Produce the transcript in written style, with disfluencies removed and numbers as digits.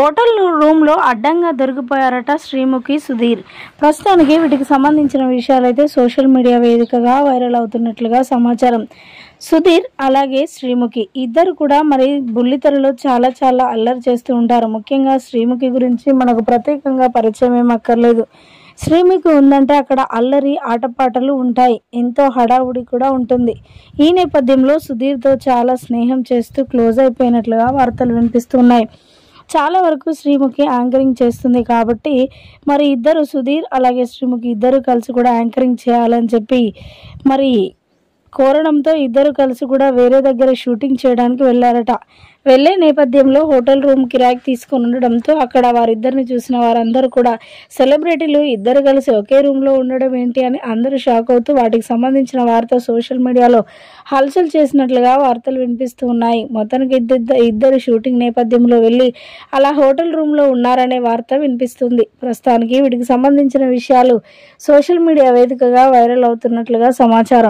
Hotel రూమ్లో అడ్డంగా దొరికిపోయారట శ్రీముఖి, సుధీర్. ప్రస్తుతానికి వీటికి సంబంధించిన విషయాలైతే సోషల్ మీడియా వేదికగా వైరల్ అవుతున్నట్లుగా సమాచారం. సుధీర్ అలాగే శ్రీముఖి ఇద్దరు కూడా మరి బుల్లితెరలో చాలా అల్లరి చేస్తూ ఉంటారు. ముఖ్యంగా శ్రీముఖి గురించి మనకు ప్రత్యేకంగా పరిచయం ఏం అక్కర్లేదు. శ్రీముఖి ఉందంటే అక్కడ అల్లరి, ఆటపాటలు ఉంటాయి. ఎంతో హడావుడి కూడా ఉంటుంది. ఈ నేపథ్యంలో సుధీర్తో చాలా స్నేహం చేస్తూ క్లోజ్ అయిపోయినట్లుగా వార్తలు వినిపిస్తున్నాయి. చాలా వరకు శ్రీముఖి యాంకరింగ్ చేస్తుంది కాబట్టి మరి ఇద్దరు, సుధీర్ అలాగే శ్రీముఖి ఇద్దరు కలిసి కూడా యాంకరింగ్ చేయాలని చెప్పి మరి కోరడంతో ఇద్దరు కలిసి కూడా వేరే దగ్గర షూటింగ్ చేయడానికి వెళ్ళారట. వెళ్ళే నేపథ్యంలో హోటల్ రూమ్ కిరాయికి తీసుకొని ఉండడంతో అక్కడ వారిద్దరిని చూసిన వారందరూ కూడా సెలబ్రిటీలు ఇద్దరు కలిసి ఒకే రూమ్లో ఉండడం ఏంటి అని అందరూ షాక్ అవుతూ వాటికి సంబంధించిన వార్త సోషల్ మీడియాలో హల్చల్ చేసినట్లుగా వార్తలు వినిపిస్తూ ఉన్నాయి. మొత్తానికి ఇద్దరు షూటింగ్ నేపథ్యంలో వెళ్ళి అలా హోటల్ రూమ్లో ఉన్నారనే వార్త వినిపిస్తుంది. ప్రస్తుతానికి వీటికి సంబంధించిన విషయాలు సోషల్ మీడియా వేదికగా వైరల్ అవుతున్నట్లుగా సమాచారం.